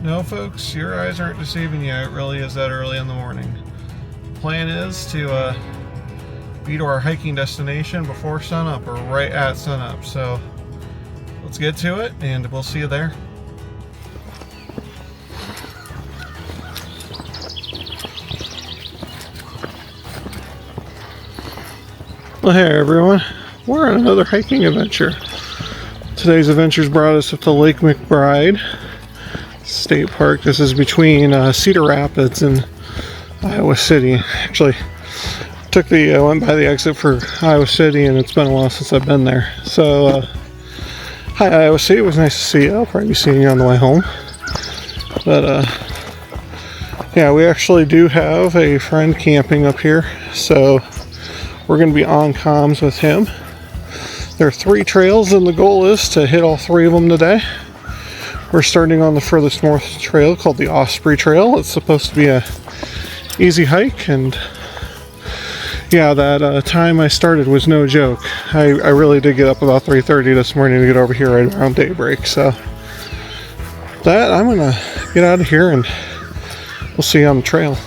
No, folks, your eyes aren't deceiving you. It really is that early in the morning. The plan is to be to our hiking destination before sunup, or right at sunup. So let's get to it, and we'll see you there. Well, hey everyone, we're on another hiking adventure. Today's adventures brought us up to Lake McBride State Park. This is between Cedar Rapids and Iowa City. Actually, went by the exit for Iowa City, and it's been a while since I've been there. So, hi Iowa City, it was nice to see you. I'll probably be seeing you on the way home. But, yeah, we actually do have a friend camping up here, so we're going to be on comms with him. There are 3 trails, and the goal is to hit all 3 of them today. We're starting on the furthest north trail called the Osprey Trail. It's supposed to be a easy hike, and yeah, that time I started was no joke. I really did get up about 3:30 this morning to get over here right around daybreak. So that I'm gonna get out of here, and we'll see you on the trail.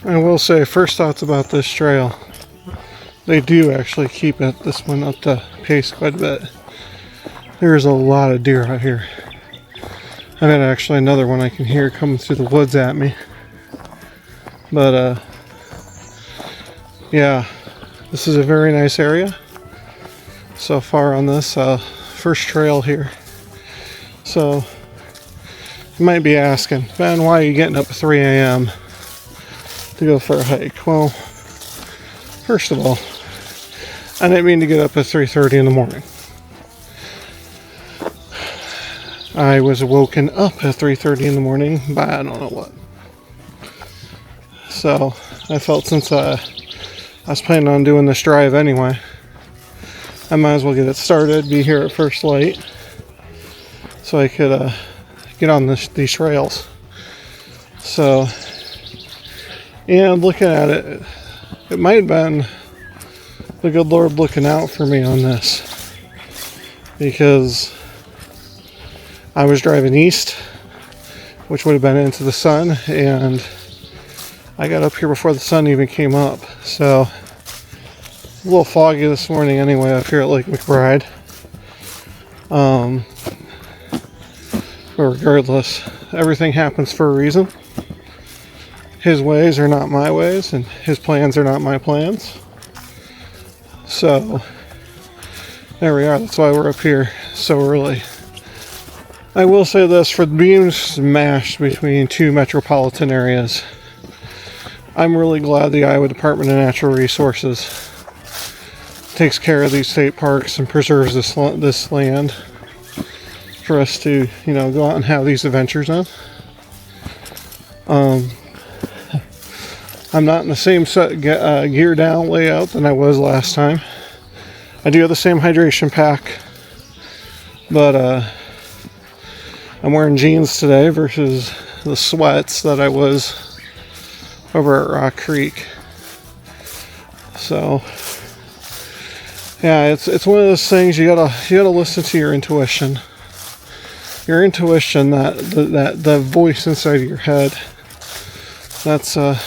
I will say, first thoughts about this trail. They do actually keep this one up to pace quite a bit. There's a lot of deer out here. I've got actually another one I can hear coming through the woods at me. But, yeah, this is a very nice area so far on this first trail here. So, you might be asking, Ben, why are you getting up at 3 a.m. to go for a hike? Well, first of all, I didn't mean to get up at 3:30 in the morning. I was woken up at 3:30 in the morning by I don't know what. So I felt, since I was planning on doing this drive anyway, I might as well get it started, be here at first light, so I could get on these trails. So, and looking at it, it might have been the good Lord looking out for me on this, because I was driving east, which would have been into the sun, and I got up here before the sun even came up. So a little foggy this morning anyway up here at Lake McBride. But regardless, everything happens for a reason. His ways are not my ways, and his plans are not my plans. So, there we are. That's why we're up here so early. I will say this, for being smashed between two metropolitan areas, I'm really glad the Iowa Department of Natural Resources takes care of these state parks and preserves this land for us to, go out and have these adventures on. I'm not in the same gear down layout than I was last time. I do have the same hydration pack, but I'm wearing jeans today versus the sweats that I was over at Rock Creek. So yeah, it's one of those things you gotta listen to your intuition. Your intuition, that the voice inside of your head. That's the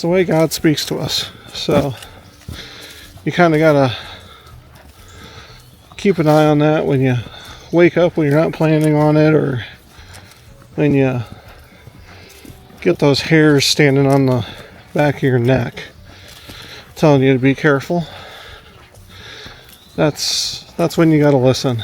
way God speaks to us. So you kind of gotta keep an eye on that when you wake up, when you're not planning on it, or when you get those hairs standing on the back of your neck telling you to be careful. That's when you gotta listen.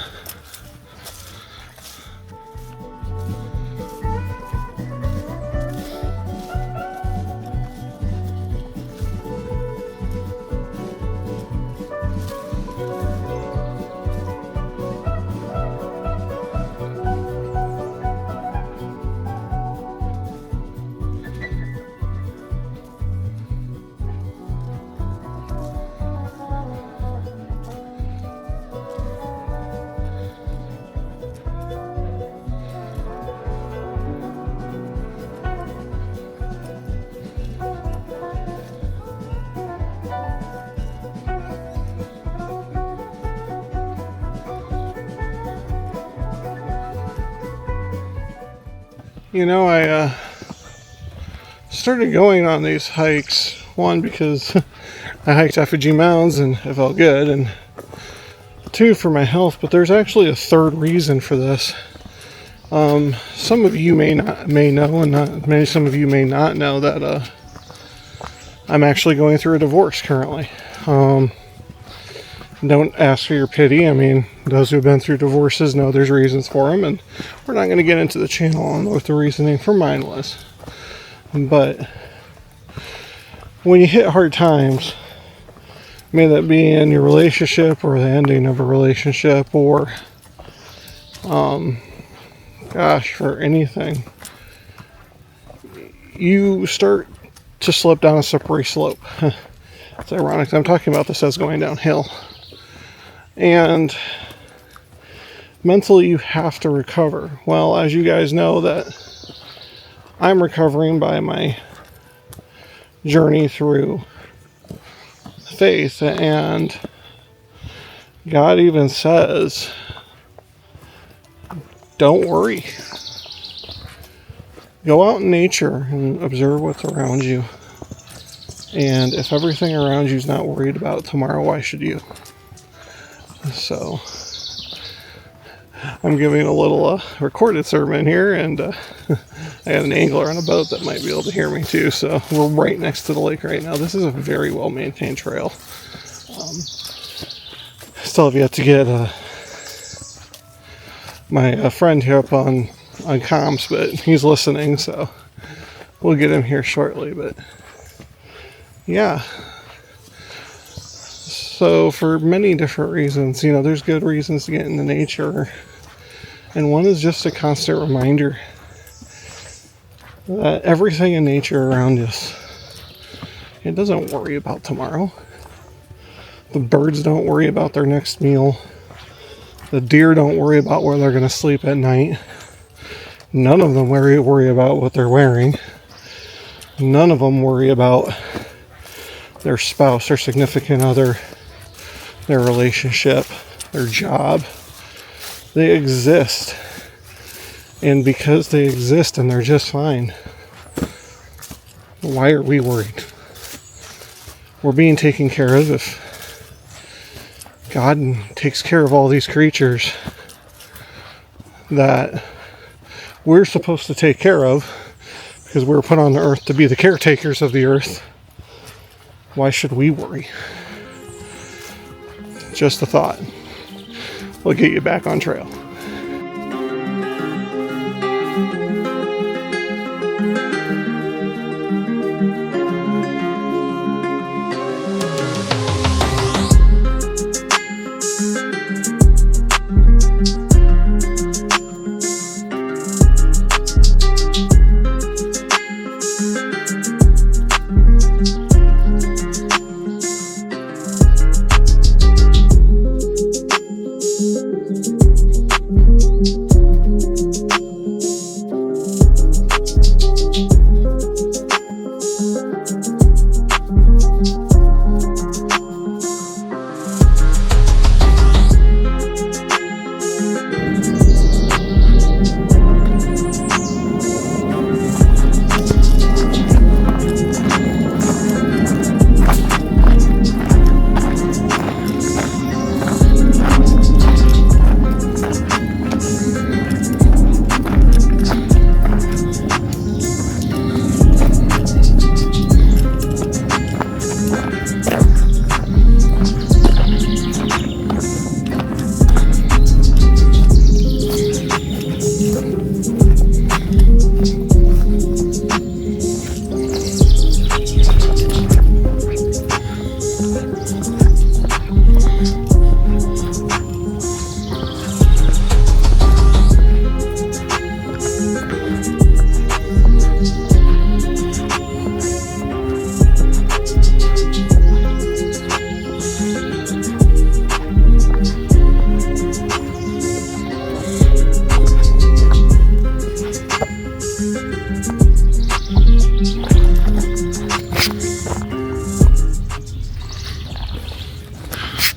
I started going on these hikes, one, because I hiked Effigy Mounds and it felt good, and two, for my health, but there's actually a third reason for this. Some of you may know, and some of you may not know that I'm actually going through a divorce currently. Don't ask for your pity. I mean, those who have been through divorces know there's reasons for them, and we're not going to get into the channel on what the reasoning for mine was. But when you hit hard times, may that be in your relationship or the ending of a relationship, or for anything, you start to slip down a slippery slope. It's ironic. I'm talking about this as going downhill. And mentally you have to recover. Well, as you guys know, that I'm recovering by my journey through faith, and God even says, don't worry. Go out in nature and observe what's around you. And if everything around you is not worried about tomorrow, why should you? So I'm giving a little recorded sermon here, and I got an angler on a boat that might be able to hear me too. So we're right next to the lake right now. This is a very well maintained trail. Still have yet to get my friend here up on comms, but he's listening, so we'll get him here shortly. But yeah. So for many different reasons, there's good reasons to get into nature. And one is just a constant reminder that everything in nature around us, it doesn't worry about tomorrow. The birds don't worry about their next meal. The deer don't worry about where they're going to sleep at night. None of them worry about what they're wearing. None of them worry about their spouse or significant other, their relationship, their job. They exist. And because they exist and they're just fine, why are we worried? We're being taken care of. If God takes care of all these creatures, that we're supposed to take care of because we're put on the earth to be the caretakers of the earth. Why should we worry? Just a thought. We'll get you back on trail.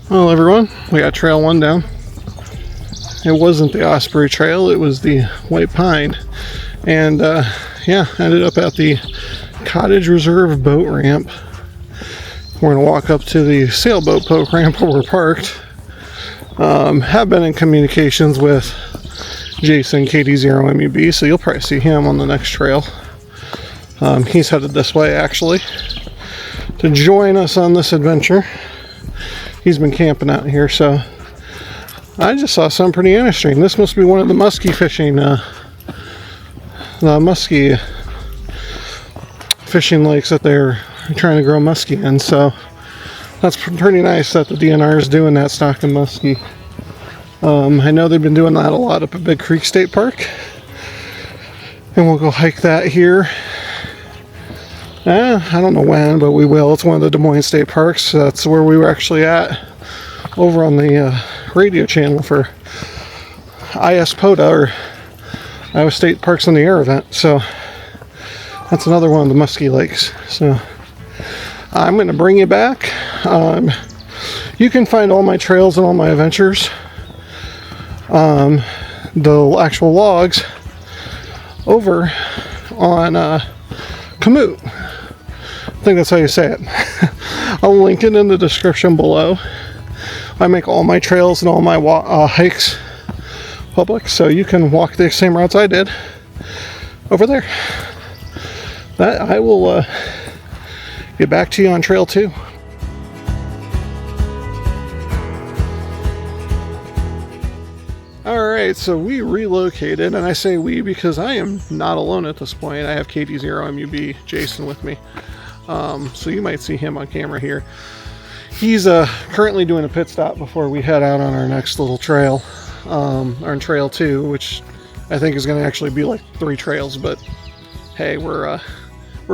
Well, everyone, we got trail 1 down. It wasn't the Osprey Trail, it was the White Pine. And yeah, ended up at the Cottage Reserve boat ramp. We're going to walk up to the sailboat boat ramp where we're parked. Have been in communications with Jason, KD0MUB, so you'll probably see him on the next trail. He's headed this way, actually, to join us on this adventure. He's been camping out here, so I just saw something pretty interesting. This must be one of the muskie fishing, the muskie fishing lakes that they're trying to grow muskie in. So that's pretty nice that the DNR is doing that, stocking muskie. I know they've been doing that a lot up at Big Creek State Park, and we'll go hike that here. I don't know when, but we will. It's one of the Des Moines State Parks. That's where we were actually at over on the radio channel for IS-POTA, or Iowa State Parks in the Air event. So that's another one of the muskie lakes. So I'm going to bring you back. You can find all my trails and all my adventures, the actual logs, over on Komoot. I think that's how you say it. I'll link it in the description below. I make all my trails and all my hikes public, so you can walk the same routes I did over there. That I will get back to you on trail 2. Alright, so we relocated, and I say we because I am not alone at this point. I have KD0MUB Jason with me. So you might see him on camera here. He's currently doing a pit stop before we head out on our next little trail, on trail 2, which I think is going to actually be like 3 trails, but hey, we're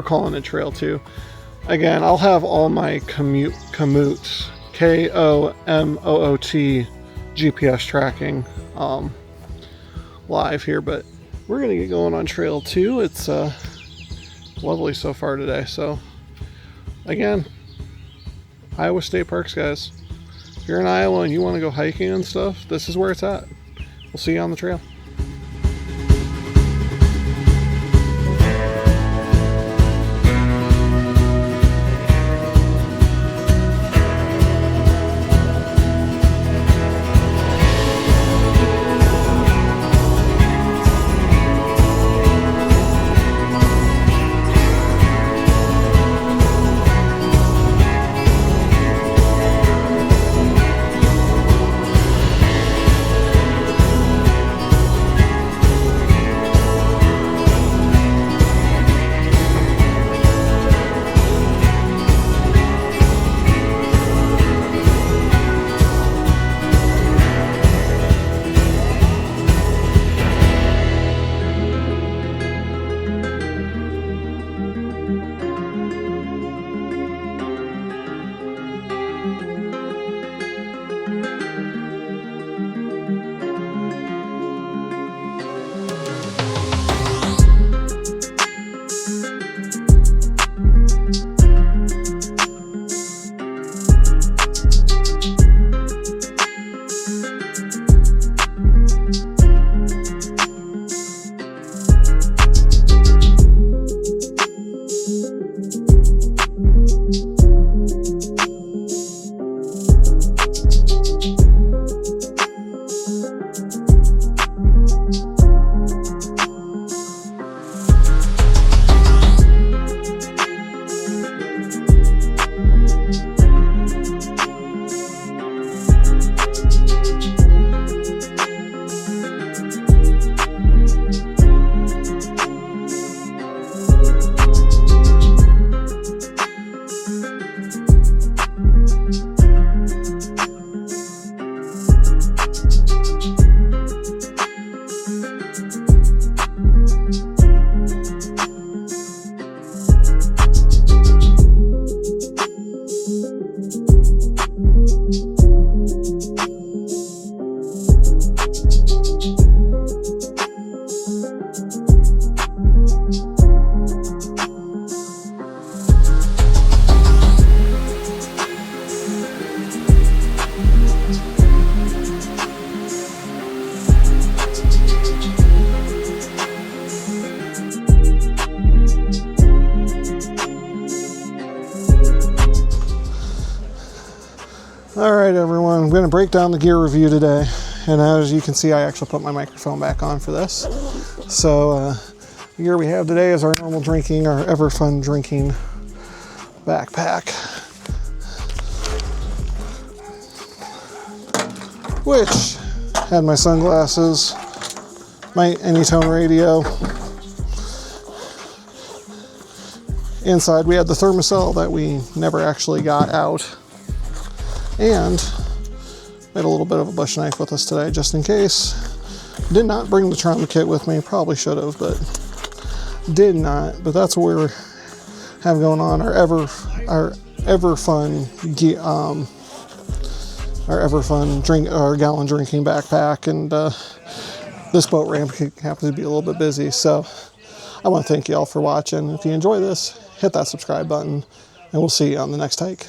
calling it trail 2. Again, I'll have all my Komoot, KOMOOT GPS tracking live here, but we're going to get going on trail 2. It's lovely so far today. So again, Iowa State Parks, guys. If you're in Iowa and you want to go hiking and stuff, this is where it's at. We'll see you on the trail. Alright everyone, I'm going to break down the gear review today, and as you can see I actually put my microphone back on for this. So the gear we have today is our normal drinking, our Ever Fun drinking backpack, which had my sunglasses, my Anytone radio. Inside we had the thermocell that we never actually got out. And we had a little bit of a bush knife with us today, just in case. Did not bring the trauma kit with me. Probably should have, but did not. But that's what we have going on. Our ever fun gallon drinking backpack, and this boat ramp happens to be a little bit busy. So I want to thank you all for watching. If you enjoy this, hit that subscribe button, and we'll see you on the next hike.